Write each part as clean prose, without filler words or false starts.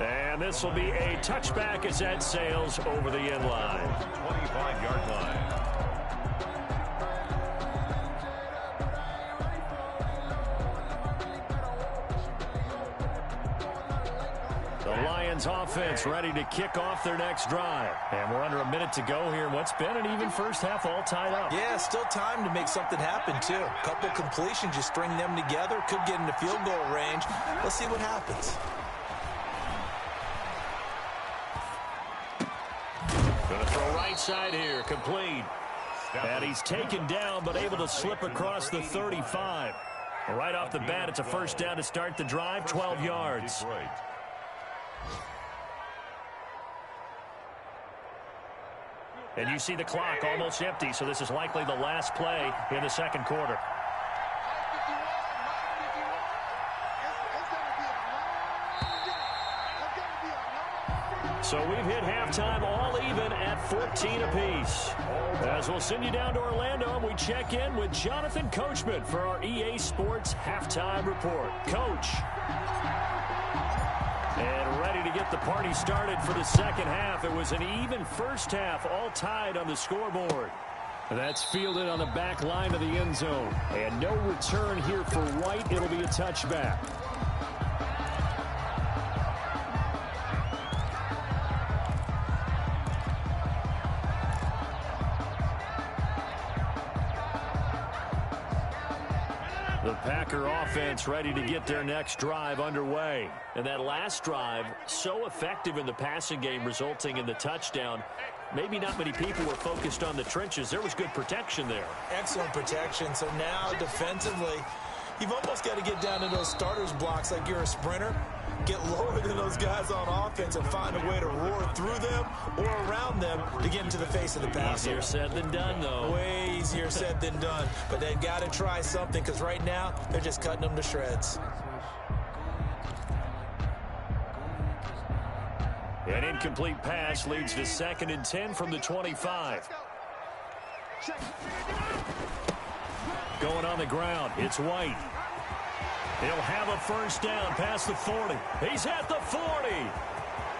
And this will be a touchback as that sails over the end line. 25-yard line. The Lions offense ready to kick off their next drive. And we're under a minute to go here. What's been an even first half all tied up. Yeah, still time to make something happen, too. A couple completions, you string them together, could get into field goal range. Let's see what happens. Going to throw right side here, complete. And he's taken down, but able to slip across the 35. Right off the bat, it's a first down to start the drive, 12 yards. And you see the clock almost empty, so this is likely the last play in the second quarter. So we've hit halftime all even at 14 apiece. As we'll send you down to Orlando, and we check in with Jonathan Coachman for our EA Sports Halftime Report. Coach. And ready to get the party started for the second half. It was an even first half, all tied on the scoreboard. That's fielded on the back line of the end zone. And no return here for White. It'll be a touchback. The Packer offense ready to get their next drive underway. And that last drive, so effective in the passing game, resulting in the touchdown. Maybe not many people were focused on the trenches. There was good protection there. Excellent protection. So now defensively, you've almost got to get down to those starters blocks like you're a sprinter. Get lower than those guys on offense and find a way to roar through them or around them to get into the face of the passer. Easier said than done, though. Way easier said than done. But they've got to try something because right now they're just cutting them to shreds. An incomplete pass leads to 2nd and 10 from the 25. Going on the ground, it's White. He'll have a first down past the 40. He's at the 40,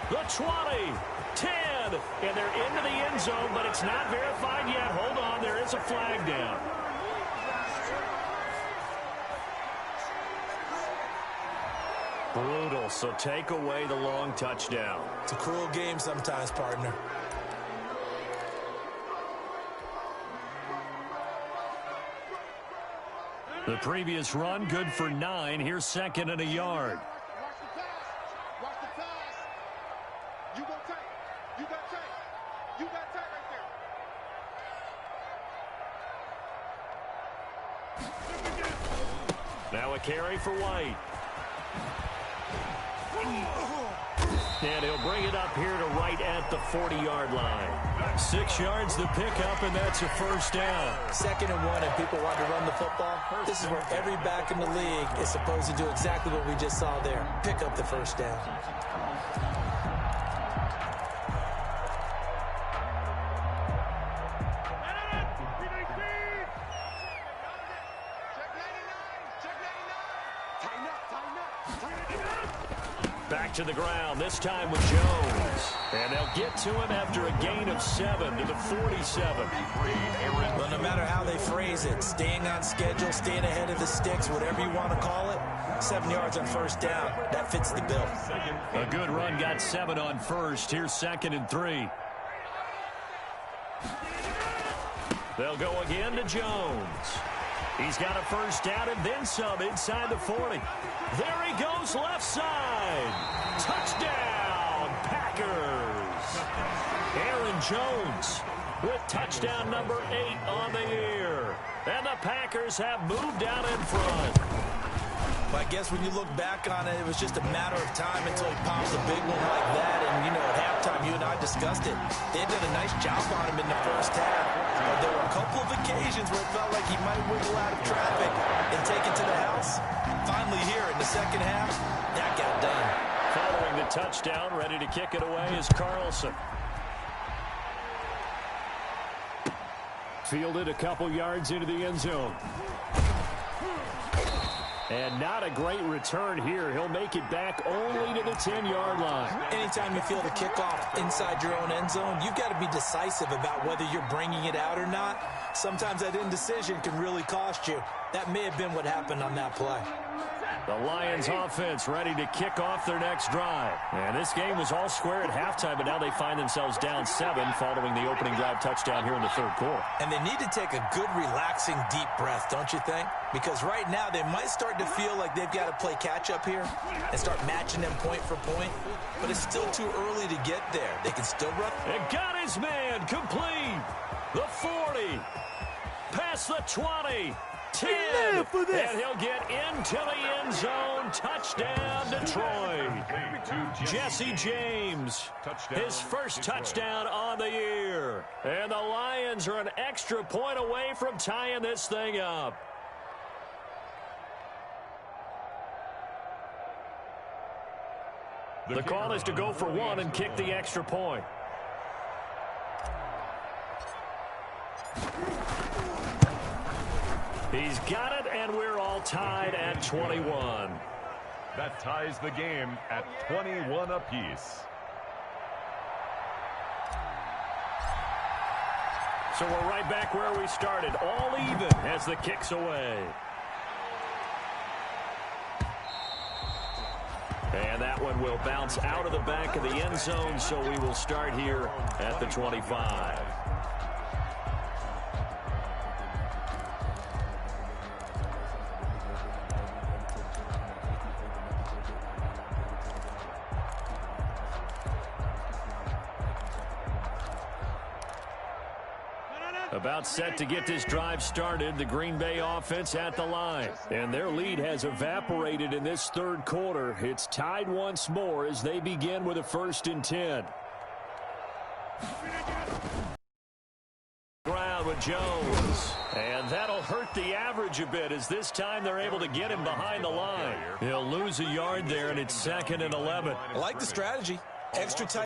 the 20, 10, and they're into the end zone, but it's not verified yet. Hold on, there is a flag down. Brutal, so take away the long touchdown. It's a cruel game sometimes, partner. The previous run, good for 9. Here's 2nd and a yard. Watch the pass. Watch the pass. You got tight. You got tight. You got tight right there. Now a carry for White. And he'll bring it up here to right at the 40-yard line. 6 yards to pick up, and that's a first down. 2nd and 1, and people want to run the football. This is where every back in the league is supposed to do exactly what we just saw there. Pick up the first down. Back to the ground, this time with Jones. And they'll get to him after a gain of 7 to the 47. Well, no matter how they phrase it, staying on schedule, staying ahead of the sticks, whatever you want to call it, 7 yards on first down. That fits the bill. A good run, got 7 on first. Here's 2nd and 3. They'll go again to Jones. He's got a first down and then some inside the 40. There he goes left side. Touchdown, Packers. Aaron Jones with touchdown number 8 on the year. And the Packers have moved out in front. Well, I guess when you look back on it, it was just a matter of time until he pops a big one like that. And, you know, at halftime, you and I discussed it. They did a nice job on him in the first half. But there were a couple of occasions where it felt like he might wiggle out of traffic and take it to the house. Finally here in the second half, that got done. Following the touchdown, ready to kick it away is Carlson. Fielded a couple yards into the end zone. And not a great return here. He'll make it back only to the 10-yard line. Anytime you feel the kickoff inside your own end zone, you've got to be decisive about whether you're bringing it out or not. Sometimes that indecision can really cost you. That may have been what happened on that play. The Lions offense ready to kick off their next drive. And this game was all square at halftime, but now they find themselves down 7 following the opening drive touchdown here in the third quarter. And they need to take a good, relaxing, deep breath, don't you think? Because right now they might start to feel like they've got to play catch-up here and start matching them point for point. But it's still too early to get there. They can still run. And got his man complete. The 40. Past the 20. 10, and he'll get into the end zone. Touchdown, Detroit. Jesse James, his first touchdown on the year. And the Lions are an extra point away from tying this thing up. The call is to go for 1 and kick the extra point. He's got it, and we're all tied at 21. That ties the game at 21 apiece. So we're right back where we started, all even as the kick's away. And that one will bounce out of the back of the end zone, so we will start here at the 25. About set to get this drive started, the Green Bay offense at the line. And their lead has evaporated in this third quarter. It's tied once more as they begin with a 1st and 10. Ground with Jones. And that'll hurt the average a bit as this time they're able to get him behind the line. He'll lose a yard there, and it's 2nd and 11. I like the strategy. Extra tight.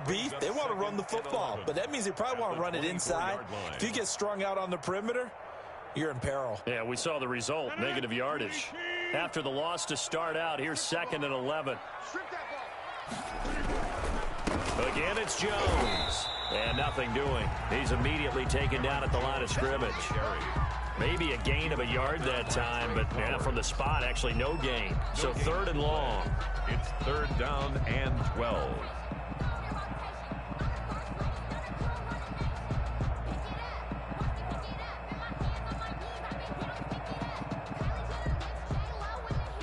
Beef, they want to run the football, but that means they probably want to run it inside. If you get strung out on the perimeter, you're in peril. Yeah, we saw the result, negative yardage. After the loss to start out, here's 2nd and 11. Again, it's Jones. And nothing doing. He's immediately taken down at the line of scrimmage. Maybe a gain of a yard that time, but yeah, from the spot, actually no gain. So 3rd and long. It's 3rd down and 12.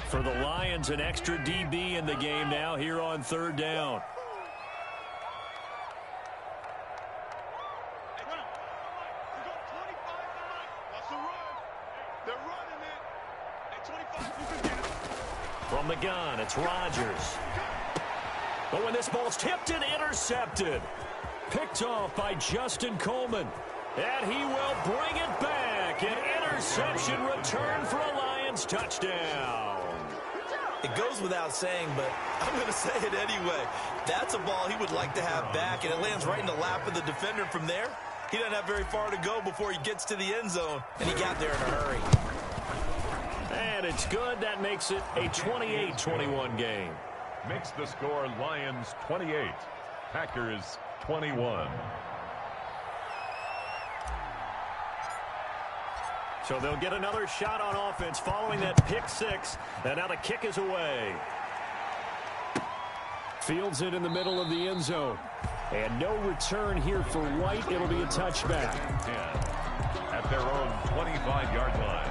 For the Lions, an extra DB in the game now here on 3rd down. From the gun, it's Rodgers. But when this ball's tipped and intercepted, picked off by Justin Coleman. And he will bring it back. An interception return for a Lions touchdown. It goes without saying, but I'm going to say it anyway. That's a ball he would like to have back, and it lands right in the lap of the defender from there. He doesn't have very far to go before he gets to the end zone, and he got there in a hurry. And it's good. That makes it a 28-21 game. Makes the score Lions 28, Packers 21. So they'll get another shot on offense following that pick 6. And now the kick is away. Fields it in the middle of the end zone. And no return here for White. It'll be a touchback. 10 at their own 25-yard line.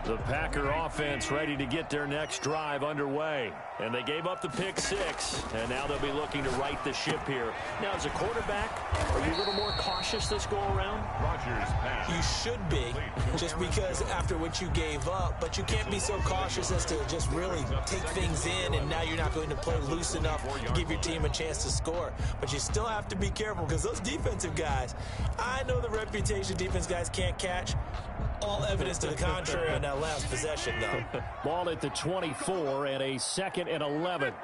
The Packer offense ready to get their next drive underway. And they gave up the pick 6, and now they'll be looking to right the ship here. Now, as a quarterback, are you a little more cautious this go-around? Rodgers pass. You should be, just because after what you gave up, but you can't be so cautious as to just really take things in, and now you're not going to play loose enough to give your team a chance to score. But you still have to be careful, because those defensive guys, I know the reputation defense guys can't catch. All evidence to the contrary on that last possession, though. Ball at the 24 and a 2nd and 11.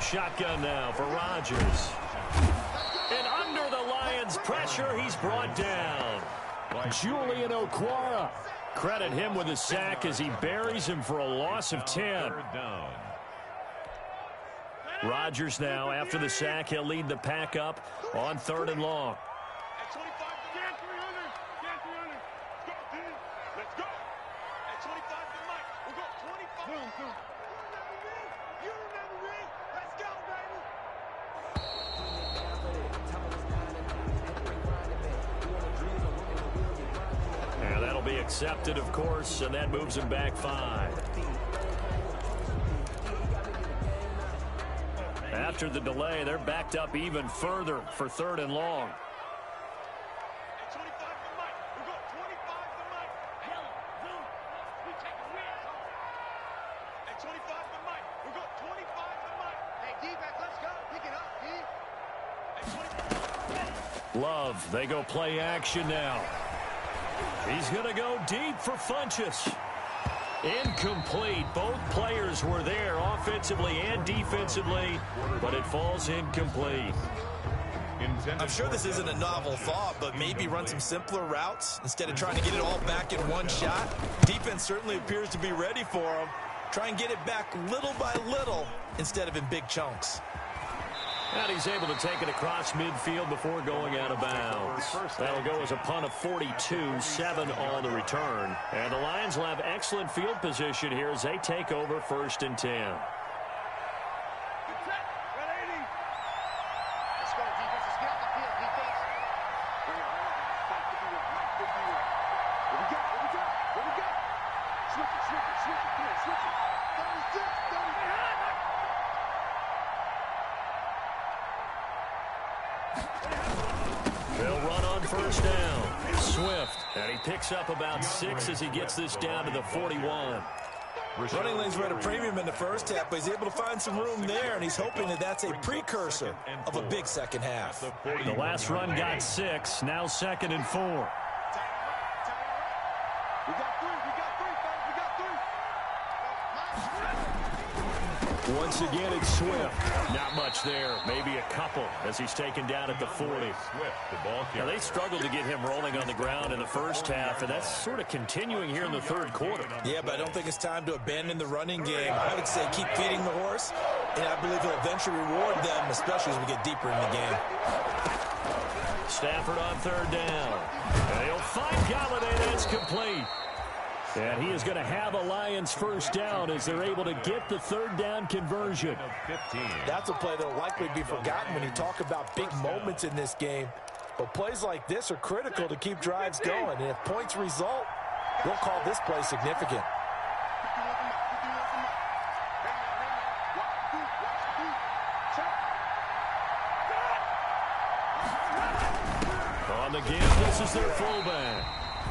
Shotgun now for Rodgers. And under the Lions' pressure, he's brought down. Julian Okwara. Credit him with a sack as he buries him for a loss of 10. Rodgers now, after the sack, he'll lead the pack up on 3rd and long. And that'll be accepted, of course, and that moves him back 5. After the delay, they're backed up even further for 3rd and long. Love, they go play action now. He's going to go deep for Funchess. Incomplete. Both players were there offensively and defensively, but it falls incomplete. I'm sure this isn't a novel thought, but maybe run some simpler routes instead of trying to get it all back in one shot. Defense certainly appears to be ready for him. Try and get it back little by little instead of in big chunks. And he's able to take it across midfield before going out of bounds. That'll go as a punt of 42, 7 on the return. And the Lions will have excellent field position here as they take over 1st and 10. They'll run on 1st down. Swift, and he picks up about 6 as he gets this down to the 41. Running lanes were at a premium in the first half, but he's able to find some room there, and he's hoping that that's a precursor of a big second half. The last run got 6, now 2nd and 4. Once again, it's Swift. Not much there. Maybe a couple as he's taken down at the 40. Now, they struggled to get him rolling on the ground in the first half, and that's sort of continuing here in the 3rd quarter. Yeah, but I don't think it's time to abandon the running game. I would say keep feeding the horse, and I believe he'll eventually reward them, especially as we get deeper in the game. Stafford on 3rd down. And he'll find Galladay. That's complete. And he is going to have a Lions 1st down as they're able to get the 3rd down conversion. That's a play that will likely be forgotten when you talk about big moments in this game. But plays like this are critical to keep drives going. And if points result, we'll call this play significant. On the give, this is their fullback.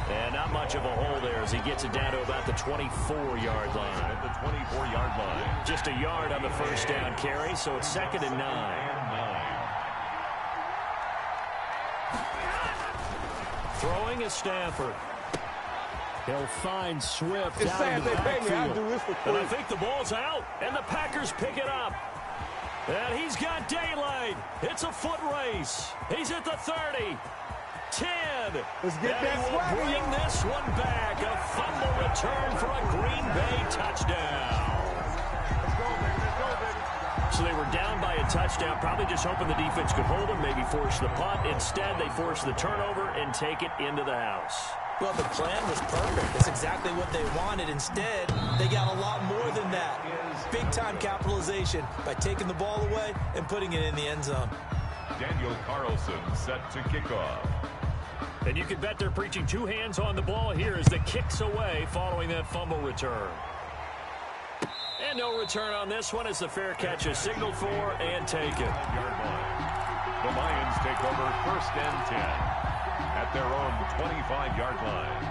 And not much of a hole there as he gets it down to about the 24-yard line. At the 24-yard line. Just a yard on the 1st down carry, so it's 2nd and 9. Throwing is Stafford. He'll find Swift out in the backfield. And I think the ball's out, and the Packers pick it up. And he's got daylight. It's a foot race. He's at the 30. 10. Let's get that swagger. Bring this one back. A fumble return for a Green Bay touchdown. Let's go, baby. Let's go, baby. So they were down by a touchdown, probably just hoping the defense could hold them, maybe force the punt. Instead, they force the turnover and take it into the house. Well, the plan was perfect. That's exactly what they wanted. Instead, they got a lot more than that. Big-time capitalization by taking the ball away and putting it in the end zone. Daniel Carlson set to kick off. And you can bet they're preaching 2 hands on the ball here as the kick's away following that fumble return. And no return on this one as the fair catch is signaled for and taken. The Lions take over 1st and 10 at their own 25-yard line.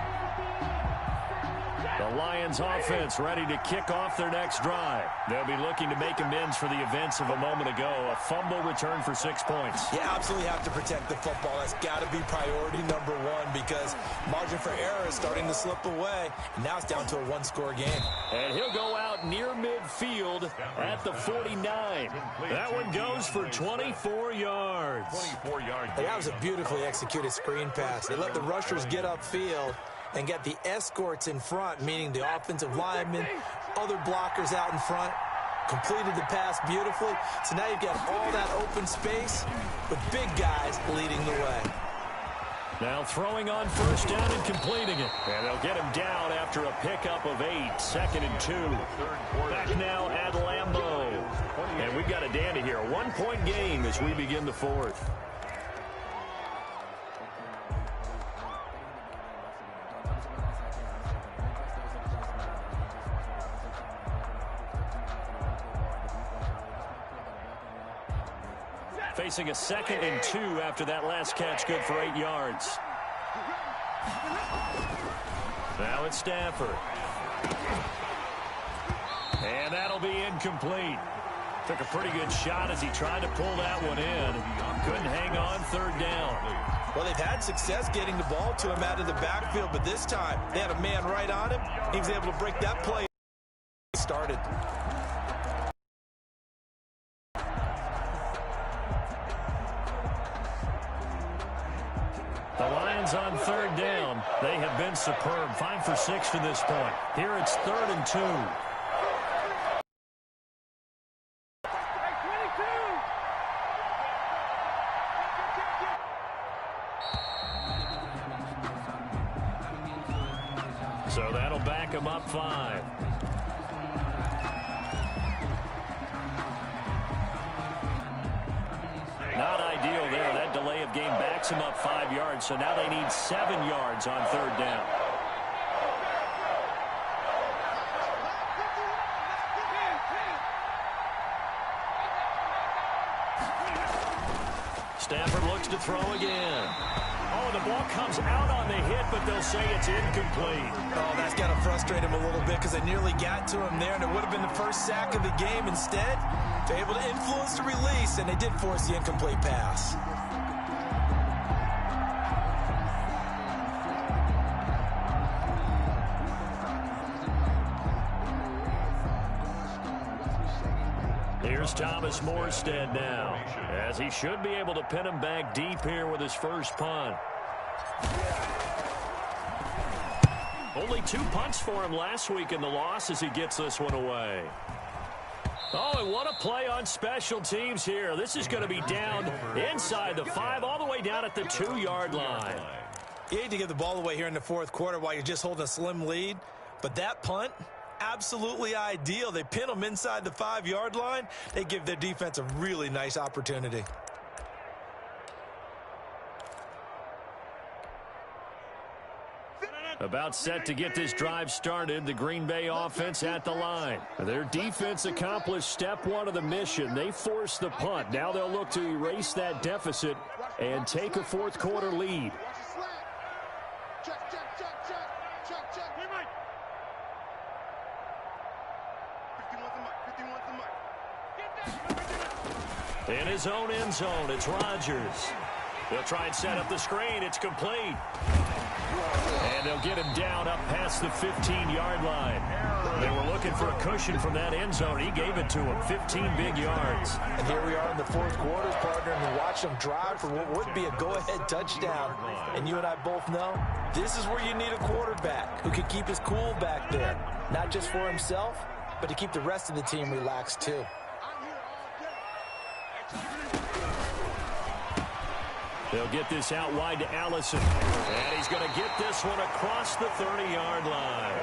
The Lions offense ready to kick off their next drive. They'll be looking to make amends for the events of a moment ago. A fumble return for 6 points. You absolutely have to protect the football. That's got to be priority number one because margin for error is starting to slip away. And now it's down to a one-score game. And he'll go out near midfield at the 49. That one goes for 24 yards. 24 yards. That was a beautifully executed screen pass. They let the rushers get upfield and get the escorts in front, meaning the offensive linemen, other blockers out in front, completed the pass beautifully. So now you've got all that open space with big guys leading the way. Now throwing on first down and completing it. And they'll get him down after a pickup of 8, 2nd and 2. Back now at Lambeau. And we've got a dandy here. A 1-point game as we begin the 4th. Facing a 2nd and 2 after that last catch, good for 8 yards. Now it's Stafford. And that'll be incomplete. Took a pretty good shot as he tried to pull that one in. Couldn't hang on 3rd down. Well, they've had success getting the ball to him out of the backfield, but this time they had a man right on him. He was able to break that play. Started. The Lions on 3rd down. They have been superb. 5 for 6 to this point. Here it's 3rd and 2. So that'll back him up 5. Not ideal there. That delay of game backs him up 5 yards. So now they need 7 yards on 3rd down. Stafford looks to throw again. Oh, the ball comes out on the hit, but they'll say it's incomplete. Oh, that's got to frustrate him a little bit because they nearly got to him there, and it would have been the first sack of the game. Instead, they're able to influence the release, and they did force the incomplete pass. Here's Thomas Morstead now, as he should be able to pin him back deep here with his first punt. Only 2 punts for him last week in the loss as he gets this one away. Oh, and what a play on special teams here. This is going to be down inside the 5, all the way down at the 2-yard line. You hate to give the ball away here in the 4th quarter while you're just holding a slim lead, but that punt, absolutely ideal. They pin them inside the 5-yard line. They give their defense a really nice opportunity. About set to get this drive started, the Green Bay offense at the line. Their defense accomplished step 1 of the mission. They forced the punt. Now they'll look to erase that deficit and take a 4th quarter lead. In his own end zone, it's Rodgers. They'll try and set up the screen. It's complete. And they'll get him down up past the 15-yard line. They were looking for a cushion from that end zone. He gave it to him, 15 big yards. And here we are in the 4th quarter, partner, and we watch them drive for what would be a go-ahead touchdown. And you and I both know this is where you need a quarterback who can keep his cool back there, not just for himself, but to keep the rest of the team relaxed too. They'll get this out wide to Allison. And he's going to get this one across the 30-yard line.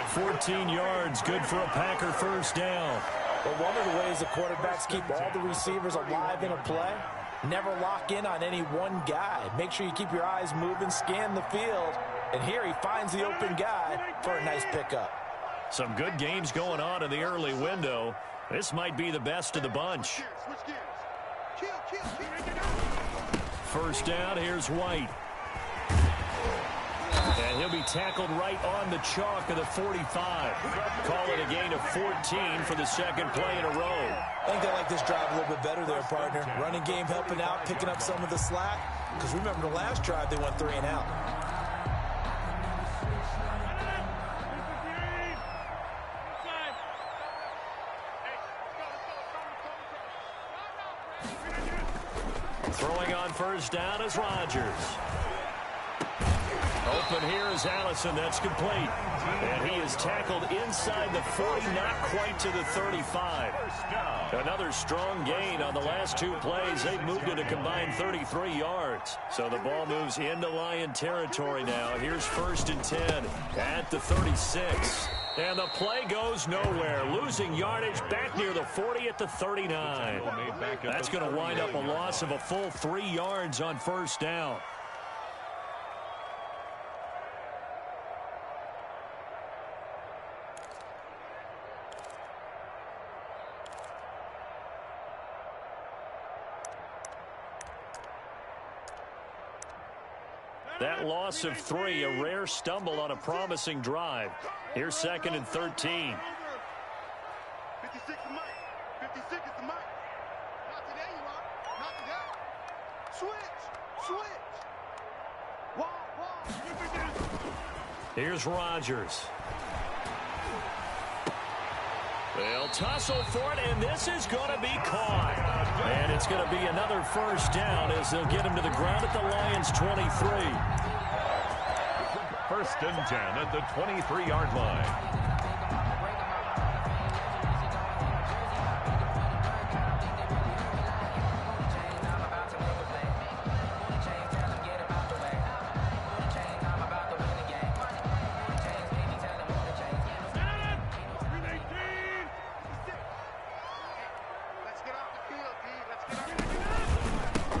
14 yards, good for a Packer first down. Well, one of the ways the quarterbacks keep all the receivers alive in a play, never lock in on any one guy. Make sure you keep your eyes moving, scan the field. And here he finds the open guy for a nice pickup. Some good games going on in the early window. This might be the best of the bunch. First down, here's White. And he'll to be tackled right on the chalk of the 45. Call it a gain of 14 for the second play in a row. I think they like this drive a little bit better there, partner. Running game helping out, picking up some of the slack. Because remember the last drive, they went 3 and out. Throwing on first down is Rodgers. Open here is Allison. That's complete. And he is tackled inside the 40, not quite to the 35. Another strong gain on the last 2 plays. They've moved it a combined 33 yards. So the ball moves into Lion territory now. Here's 1st and 10 at the 36. And the play goes nowhere. Losing yardage back near the 40 at the 39. That's going to wind up a loss of a full 3 yards on first down. That loss of 3, a rare stumble on a promising drive. Here's 2nd and 13. 56 is Mike. 56 is the Mike. Not today, you are. Not today. Switch. Switch. Wall. Here's Rodgers. They'll tussle for it, and this is going to be caught. And it's going to be another first down as they'll get him to the ground at the Lions' 23. 1st and 10 at the 23-yard line.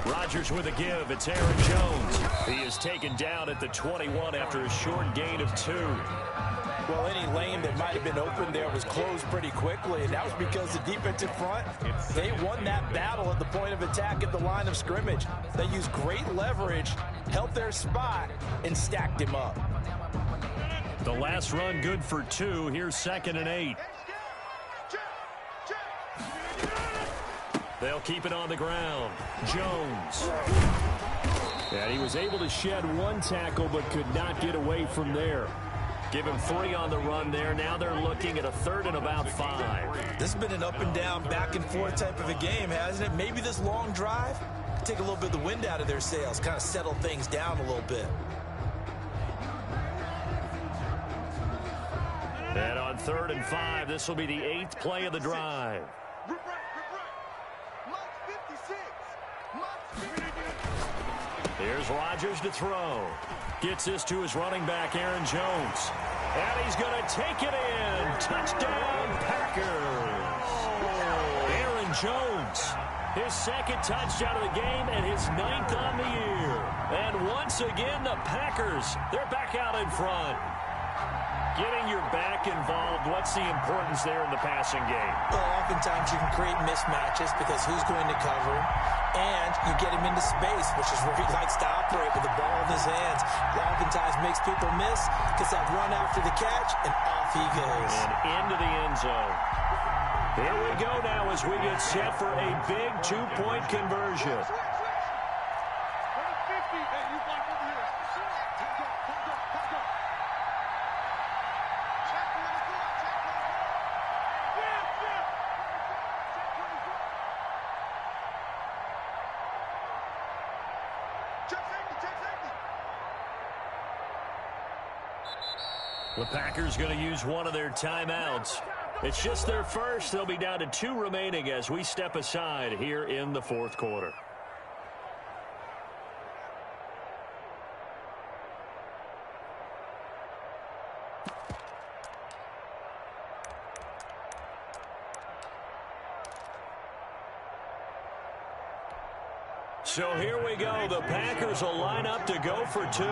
Rodgers with a give. It's Aaron Jones. He is taken down at the 21 after a short gain of 2. Well, any lane that might have been open there was closed pretty quickly, and that was because the defensive front, they won that battle at the point of attack at the line of scrimmage. They used great leverage, held their spot, and stacked him up. The last run good for 2. Here's 2nd and 8. They'll keep it on the ground. Jones. And he was able to shed 1 tackle but could not get away from there. Give him 3 on the run there. Now they're looking at a 3rd and about 5. This has been an up and down, back and forth type of a game, hasn't it? Maybe this long drive take a little bit of the wind out of their sails, kind of settle things down a little bit. And on 3rd and 5, this will be the 8th play of the drive. Here's Rodgers to throw. Gets this to his running back, Aaron Jones. And he's going to take it in. Touchdown, Packers. Aaron Jones, his 2nd touchdown of the game and his 9th on the year. And once again, the Packers, they're back out in front. Getting your back involved, what's the importance there in the passing game? Well, oftentimes you can create mismatches because who's going to cover him, and you get him into space, which is where he likes to operate with the ball in his hands. Oftentimes makes people miss, gets that run after the catch, and off he goes. And into the end zone. Here we go now as we get set for a big 2-point conversion. The Packers going to use one of their timeouts. It's just their first. They'll be down to 2 remaining as we step aside here in the 4th quarter. So here we go. The Packers will line up to go for 2.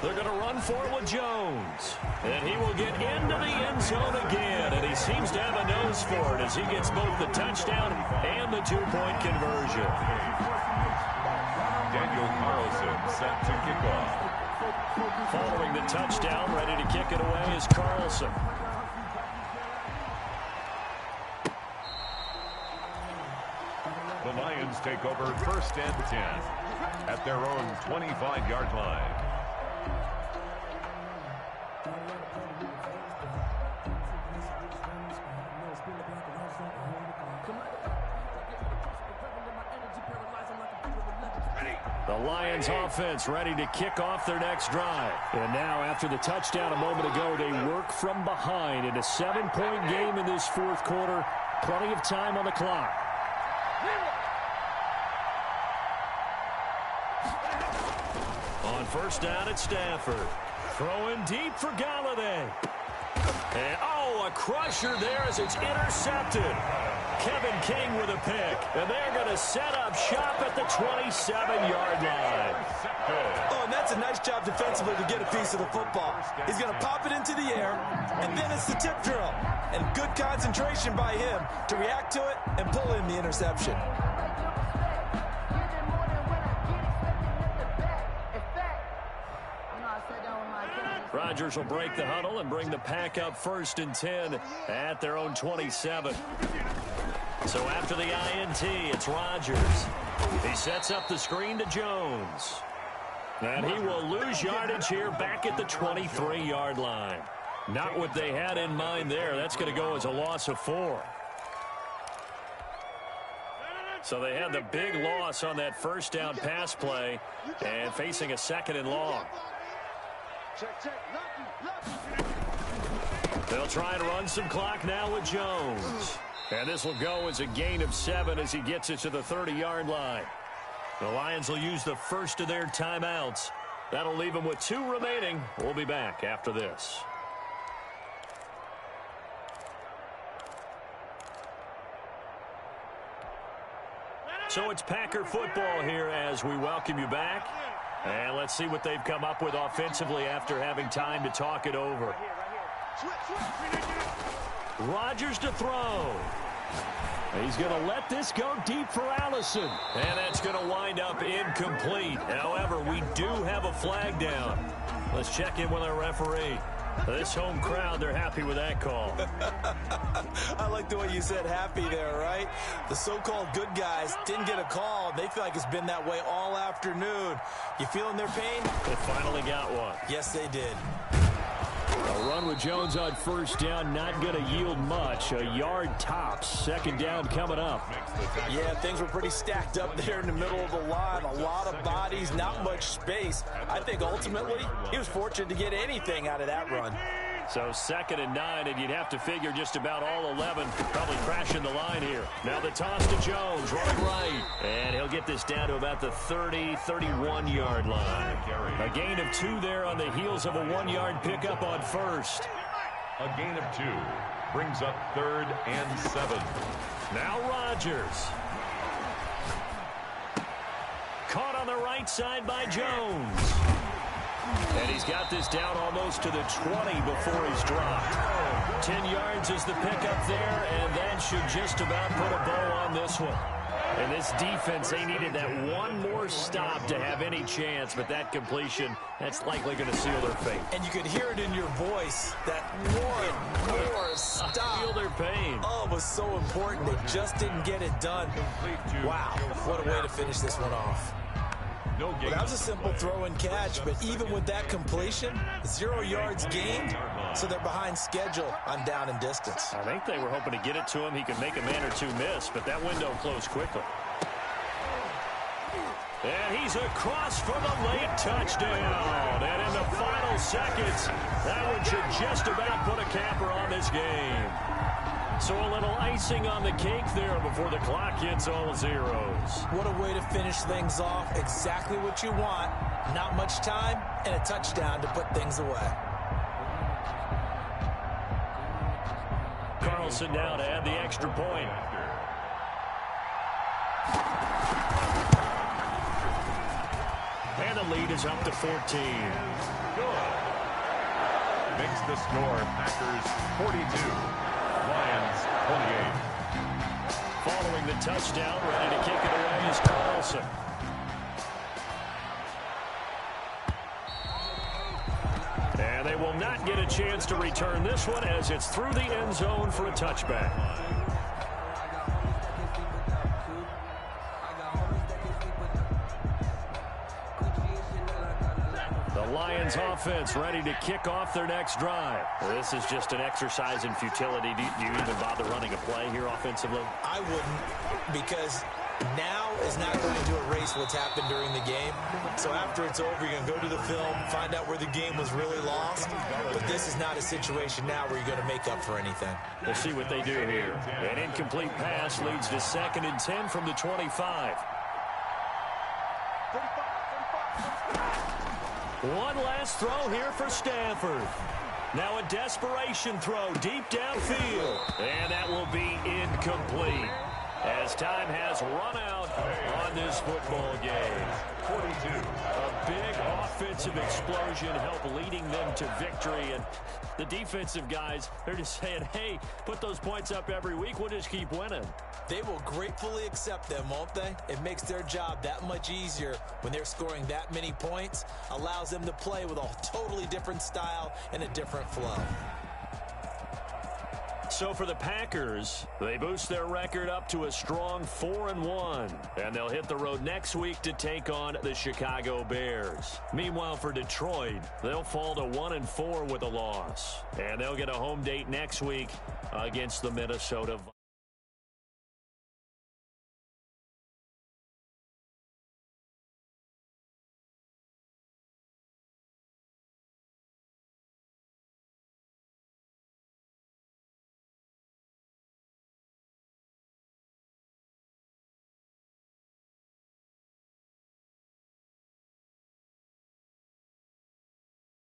They're going going to run for it with Jones. And he will get into the end zone again. And he seems to have a nose for it as he gets both the touchdown and the two-point conversion. Daniel Carlson set to kick off. Following the touchdown, ready to kick it away is Carlson. The Lions take over 1st and 10 at their own 25-yard line. The Lions offense ready to kick off their next drive. And now after the touchdown a moment ago, they work from behind in a 7-point game in this 4th quarter. Plenty of time on the clock. On 1st down at Stafford. Throwing deep for Galladay. And, a crusher there as it's intercepted. Kevin King with a pick. And they're going to set up shop at the 27-yard line. Oh, and that's a nice job defensively to get a piece of the football. He's going to pop it into the air, and then it's the tip drill. And good concentration by him to react to it and pull in the interception. Rodgers will break the huddle and bring the pack up 1st and 10 at their own 27. So after the INT, it's Rodgers. He sets up the screen to Jones. And he will lose yardage here back at the 23-yard line. Not what they had in mind there. That's going to go as a loss of 4. So they had the big loss on that 1st down pass play and facing a 2nd and long. They'll try and run some clock now with Jones. And this will go as a gain of 7 as he gets it to the 30-yard line. The Lions will use the first of their timeouts. That'll leave them with 2 remaining. We'll be back after this. So it's Packer football here as we welcome you back. And let's see what they've come up with offensively after having time to talk it over. Rodgers to throw. He's going to let this go deep for Allison. And that's going to wind up incomplete. However, we do have a flag down. Let's check in with our referee. This home crowd, they're happy with that call. I like the way you said happy there, right? The so-called good guys didn't get a call. They feel like it's been that way all afternoon. You feeling their pain? They finally got one. Yes, they did. A run with Jones on 1st down, not going to yield much. A yard tops. 2nd down coming up. Yeah, things were pretty stacked up there in the middle of the line. A lot of bodies, not much space. I think ultimately he was fortunate to get anything out of that run. So 2nd and 9, and you'd have to figure just about all 11 probably crashing the line here. Now the toss to Jones, running right. And he'll get this down to about the 30, 31-yard line. A gain of 2 there on the heels of a 1-yard pickup on 1st. A gain of 2 brings up 3rd and 7. Now Rodgers. Caught on the right side by Jones. And he's got this down almost to the 20 before he's dropped. 10 yards is the pickup there, and that should just about put a bow on this one. And this defense, they needed that one more stop to have any chance, but that completion, that's likely going to seal their fate. And you could hear it in your voice, that one more stop. Feel their pain. Oh, it was so important. They just didn't get it done. Wow, what a way to finish this one off. Well, that was a simple throw and catch, but even with that completion, 0 yards gained, so they're behind schedule on down and distance. I think they were hoping to get it to him. He could make a man or 2 miss, but that window closed quickly. And he's across for the late touchdown. And in the final seconds, that one should just about put a capper on this game. So a little icing on the cake there before the clock hits all zeros. What a way to finish things off. Exactly what you want. Not much time and a touchdown to put things away. Carlson now to add the extra point. And And the lead is up to 14. Good. Makes the score Packers 42, Lions 28. Following the touchdown, ready to kick it away is Carlson. And they will not get a chance to return this one as it's through the end zone for a touchback. The Lions offense ready to kick off their next drive. This is just an exercise in futility. Do you even bother running a play here offensively? I wouldn't, because now is not going to erase what's happened during the game. So after it's over, you're going to go to the film, find out where the game was really lost. But this is not a situation now where you're going to make up for anything. We'll see what they do here. An incomplete pass leads to 2nd and 10 from the 25. One last throw here for Stanford. Now a desperation throw deep downfield. And that will be incomplete, as time has run out on this football game. 42. A big offensive explosion helped leading them to victory. And the defensive guys, they're just saying, hey, put those points up every week. We'll just keep winning. They will gratefully accept them, won't they? It makes their job that much easier when they're scoring that many points. Allows them to play with a totally different style and a different flow. So for the Packers, they boost their record up to a strong 4-1. And they'll hit the road next week to take on the Chicago Bears. Meanwhile, for Detroit, they'll fall to 1-4 with a loss. And they'll get a home date next week against the Minnesota Vikings.